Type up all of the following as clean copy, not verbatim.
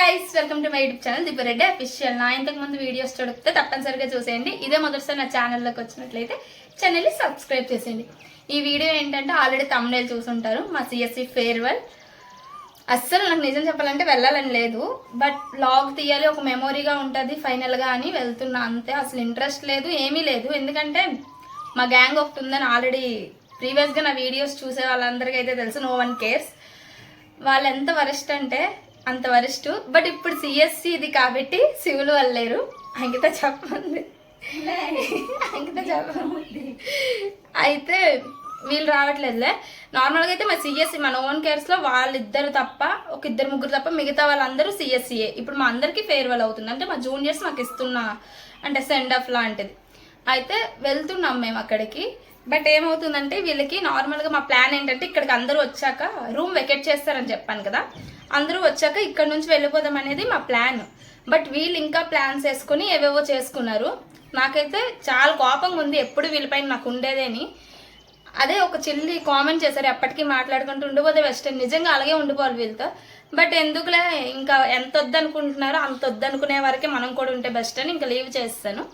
Guys welcome to my YouTube channel Dibbareddy official. నా ఇంతకు ముందు వీడియోస్ చూడితే తప్పనిసరిగా చూసేయండి. ఇదే మొదటిసారి నా ఛానల్లోకి వచ్చినట్లయితే ఛానల్ని సబ్స్క్రైబ్ చేసేయండి. ఈ వీడియో ఏంటంటే ఆల్రెడీ థంబ్నెయిల్ చూసుంటారు, మా సిఎస్సి ఫేర్వెల్. అస్సలు నాకు నిజం చెప్పాలంటే వెళ్ళాలని లేదు, బట్ వ్లాగ్ తీయాలి, ఒక మెమొరీగా ఉంటుంది ఫైనల్గా అని వెళ్తున్నా అంతే. అసలు ఇంట్రెస్ట్ లేదు, ఏమీ లేదు. ఎందుకంటే మా గ్యాంగ్ ఒకటి ఉందని ఆల్రెడీ ప్రీవియస్గా నా వీడియోస్ చూసే వాళ్ళందరికీ అయితే తెలుసు. No one cares. వాళ్ళు ఎంత వరిష్ట అంటే అంత వరిష్టు. బట్ ఇప్పుడు సిఎస్సి ఇది కాబట్టి శివులు వెళ్ళలేరు. అంకిత చెప్పండి అయితే వీళ్ళు రావట్లేదులే. నార్మల్గా అయితే మా సిఎస్సి మన ఓన్ కేర్స్లో వాళ్ళిద్దరు తప్ప, ఒక ఇద్దరు ముగ్గురు తప్ప మిగతా వాళ్ళందరూ సిఎస్సిఏ. ఇప్పుడు మా అందరికీ ఫేర్వెల్ అవుతుంది. అంటే మా జూనియర్స్ మాకు ఇస్తున్న అంటే సెండ్ ఆఫ్ లాంటిది. అయితే వెళ్తున్నాం మేము అక్కడికి. బట్ ఏమవుతుందంటే వీళ్ళకి నార్మల్గా మా ప్లాన్ ఏంటంటే ఇక్కడికి అందరూ వచ్చాక రూమ్ వెకెట్ చేస్తారని చెప్పాను కదా, అందరూ వచ్చాక ఇక్కడ నుంచి వెళ్ళిపోదాం అనేది మా ప్లాన్. బట్ వీళ్ళు ఇంకా ప్లాన్స్ వేసుకుని ఏవేవో చేసుకున్నారు. నాకైతే చాలా కోపంగా ఉంది ఎప్పుడు వీళ్ళపైన నాకు ఉండేదేని. అదే ఒక చిల్లి కామెంట్ చేశారు, ఎప్పటికీ మాట్లాడుకుంటూ ఉండిపోతే బెస్ట్. నిజంగా అలాగే ఉండిపోవాలి వీళ్ళతో. బట్ ఎందుకులే, ఇంకా ఎంత వద్దనుకుంటున్నారో అంత వద్దనుకునే వరకే మనం కూడా ఉంటే బెస్ట్ అని ఇంకా లీవ్ చేస్తాను.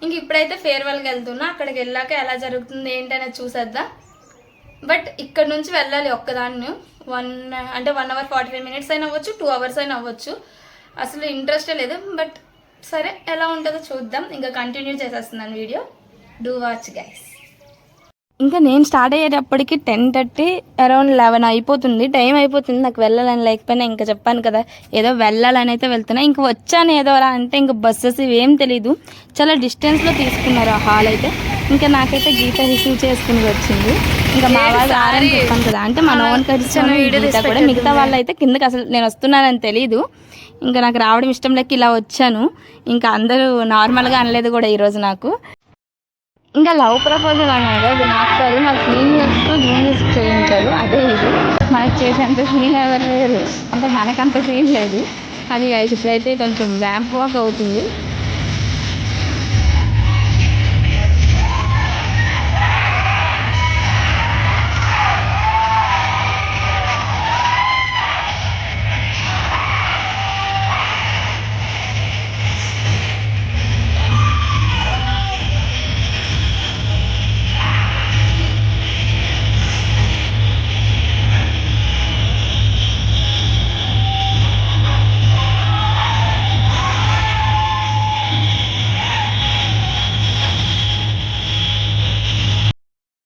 ఇంక ఇప్పుడైతే ఫేర్వెల్కి వెళ్తున్నా. అక్కడికి వెళ్ళాక ఎలా జరుగుతుంది ఏంటనేది చూసేద్దాం. బట్ ఇక్కడ నుంచి వెళ్ళాలి ఒక్కదాన్ని. 1 hour 45 minutes అయినా అవ్వచ్చు, 2 hours అయినా అవ్వచ్చు. అసలు ఇంట్రెస్టే లేదు. బట్ సరే, ఎలా ఉంటుందో చూద్దాం. ఇంకా కంటిన్యూ చేసేస్తున్నాను వీడియో. Do watch guys. ఇంకా నేను స్టార్ట్ అయ్యేటప్పటికి 10:30 అరౌండ్ 11 అయిపోతుంది. టైం అయిపోతుంది. నాకు వెళ్ళాలని లేకపోయినా ఇంకా చెప్పాను కదా, ఏదో వెళ్ళాలని అయితే వెళ్తున్నా. ఇంక వచ్చాను ఏదో అలా అంటే ఇంకా బస్సెస్ ఇవేం తెలీదు. చాలా డిస్టెన్స్లో తీసుకున్నారు ఆ హాల్ అయితే. ఇంకా నాకైతే గీత రిసీవ్ చేసుకుని వచ్చింది. ఇంకా మా వాళ్ళు ఆరని చెప్పాను కదా, అంటే మన ఓన్ కలిసి గీత కూడా. మిగతా వాళ్ళు అయితే కిందకి అసలు నేను వస్తున్నానని తెలీదు. ఇంకా నాకు రావడం ఇష్టం లేక ఇలా వచ్చాను. ఇంకా అందరూ నార్మల్గా అనలేదు కూడా ఈరోజు నాకు. ఇంకా లవ్ ప్రపోజల్ అన్నారు, అది నాకు కాదు, మా సీనియర్స్తో జూనియర్స్ చేయించారు. అదే ఇది మనకు చేసేంత సీన్ ఎవరు లేరు, అంటే మనకంత సీన్ లేదు. అది ఇప్పుడైతే కొంచెం ర్యాంప్ వాక్ అవుతుంది.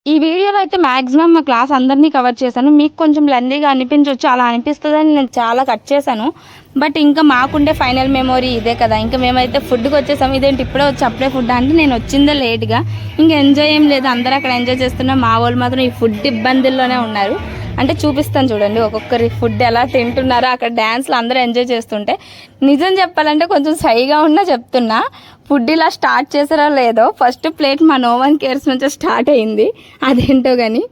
ఈ వీడియోలో అయితే మ్యాక్సిమం మా క్లాస్ అందరినీ కవర్ చేశాను. మీకు కొంచెం లెందీగా అనిపించవచ్చు, అలా అనిపిస్తుందని నేను చాలా కట్ చేశాను. బట్ ఇంకా మాకుండే ఫైనల్ మెమొరీ ఇదే కదా. ఇంకా మేమైతే ఫుడ్కి వచ్చేసాము. ఇదేంటి ఇప్పుడే వచ్చి అప్పుడే ఫుడ్ అంటే నేను వచ్చిందే లేట్గా. ఇంకా ఎంజాయ్ ఏం లేదు, అందరూ అక్కడ ఎంజాయ్ చేస్తున్నారు. మా వాళ్ళు మాత్రం ఈ ఫుడ్ ఇబ్బందుల్లోనే ఉన్నారు. అంటే చూపిస్తాను చూడండి ఒక్కొక్కరి ఫుడ్ ఎలా తింటున్నారో. అక్కడ డ్యాన్స్లో అందరూ ఎంజాయ్ చేస్తుంటే నిజం చెప్పాలంటే కొంచెం సైగా ఉన్నా చెప్తున్నా. ఫుడ్ ఇలా స్టార్ట్ చేసారో లేదో, ఫస్ట్ ప్లేట్ మా నో వన్ కేర్స్ నుంచి స్టార్ట్ అయింది. అదేంటో కానీ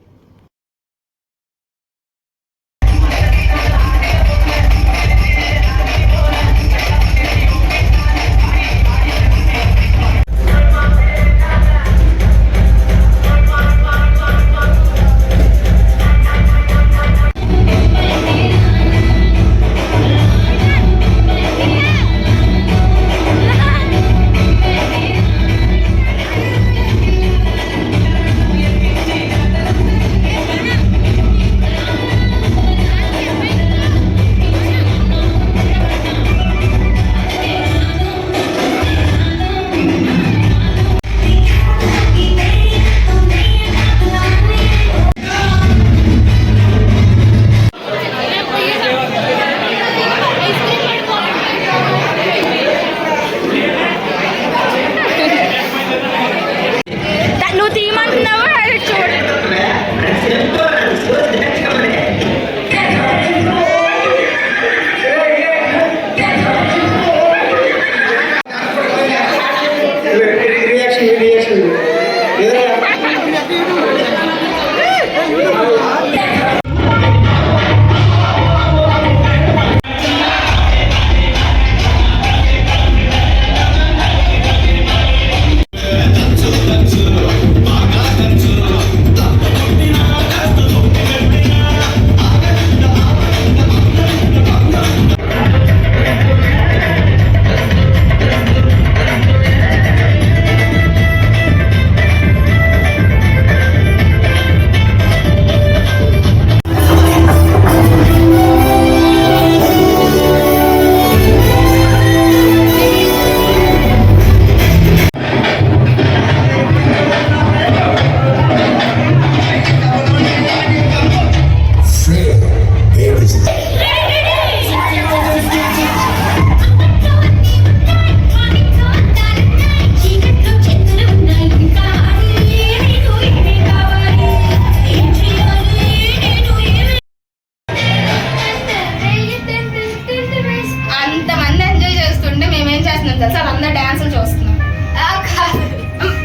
వచ్చింది తెలుసా, వాళ్ళందరూ డాన్సులు చూస్తున్నారు.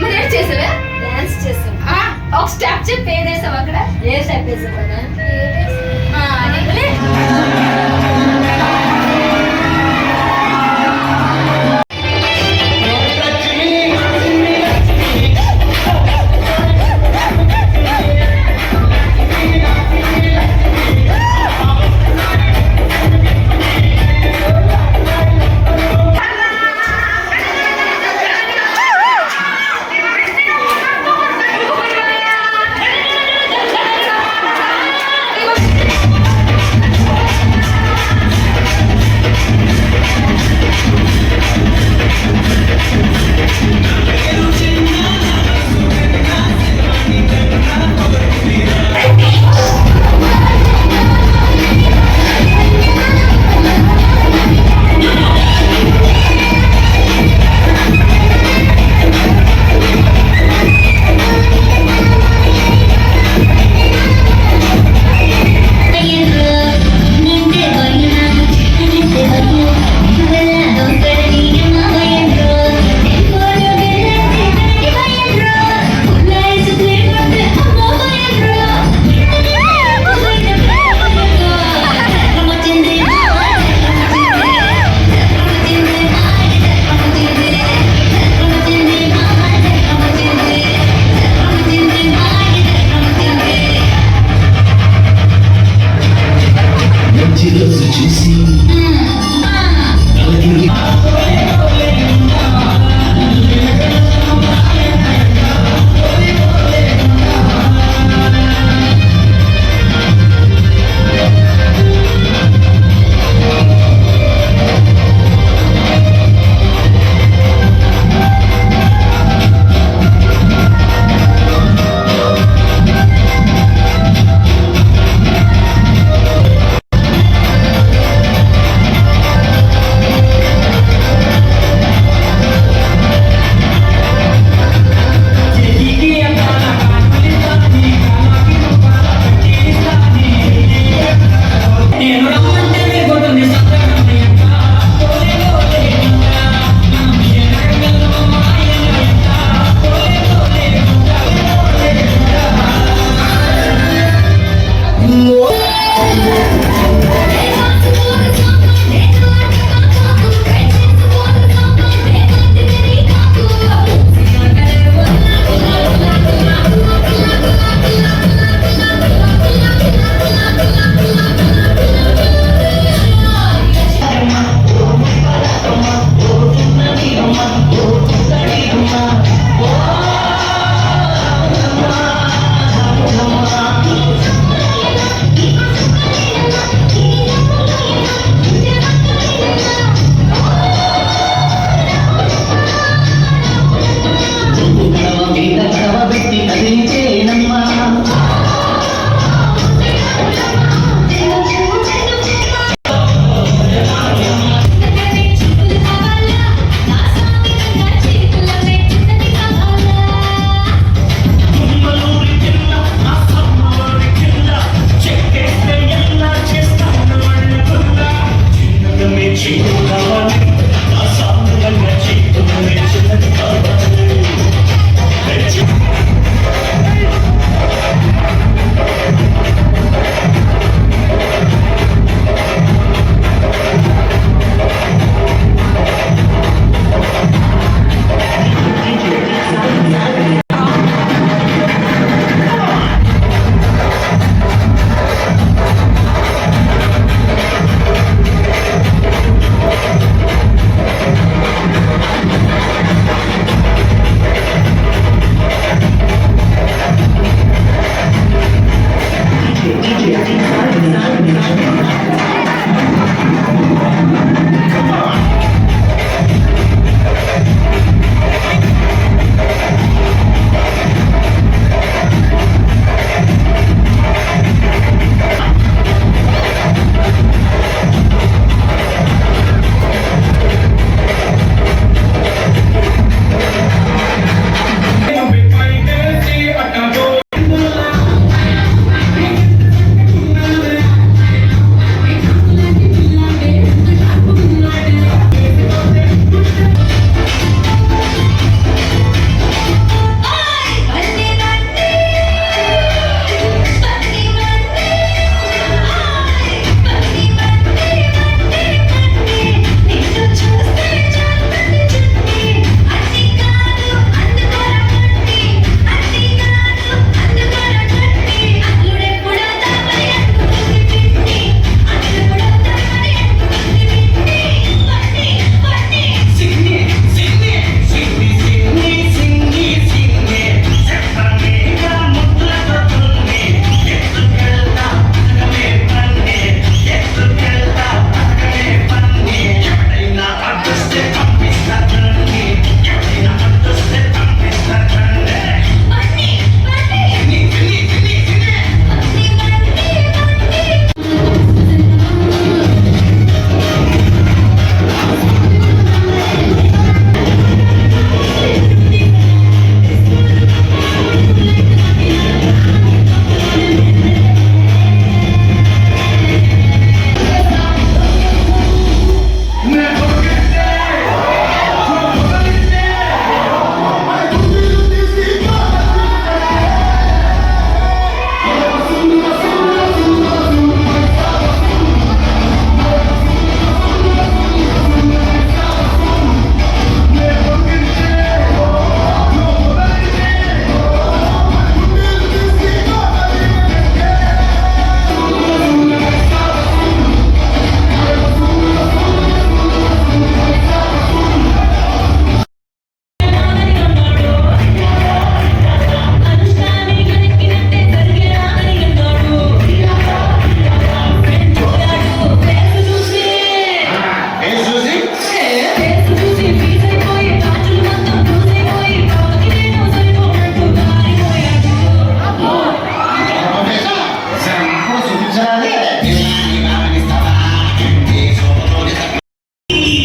మరి ఏం చేసావే? డాన్స్ చేసాం. ఒక స్టెప్ చెప్పి ఏదేసావు అక్కడ? ఏ స్టెప్ వేసాం కదా?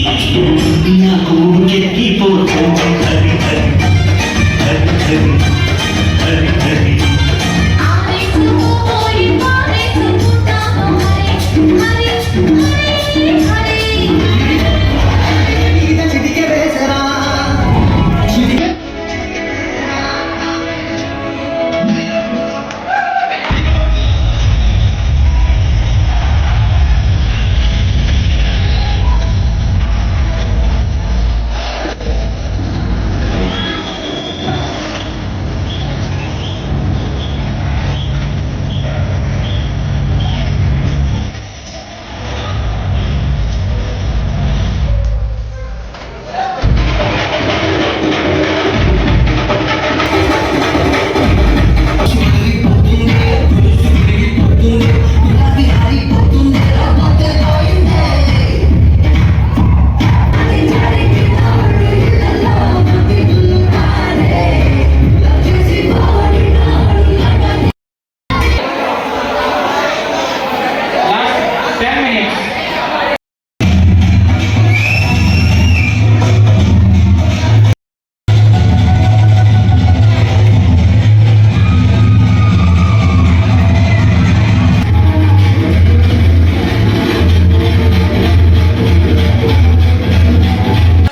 నాకు ఎక్కిపోతుంది హరి హరి హరి హరి హరి హరి చిటికె వేసరా చిటికె Last 10 minutes.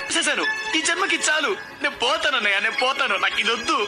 చేశాను ఈ జన్మకి చాలు నేను పోతాను అన్నయ్య నేను పోతాను నాకు ఇది వద్దు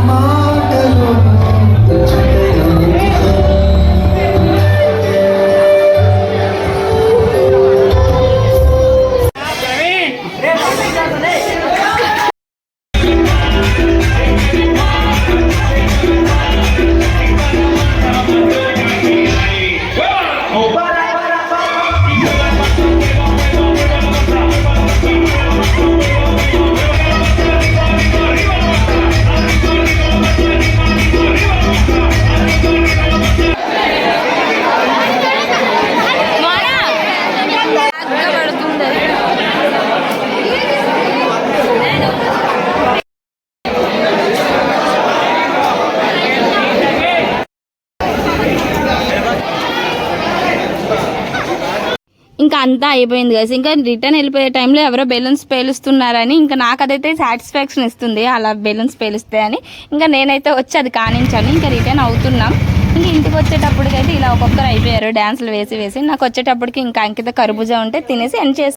Mama అంతా అయిపోయింది కదా, ఇంకా రిటర్న్ వెళ్ళిపోయే టైంలో ఎవరో బెలూన్స్ పేలుస్తున్నారని ఇంకా నాకు అదైతే సాటిస్ఫాక్షన్ ఇస్తుంది అలా బెలూన్స్ పేలుస్తాయి అని. ఇంకా నేనైతే వచ్చి అది కానించాను. ఇంకా రిటర్న్ అవుతున్నాం. ఇంకా ఇంటికి వచ్చేటప్పటికైతే ఇలా ఒక్కొక్కరు అయిపోయారు డ్యాన్సులు వేసి వేసి. నాకు వచ్చేటప్పటికి ఇంకా అంకిత కర్బూజా ఉంటే తినేసి ఎండ్ చేసి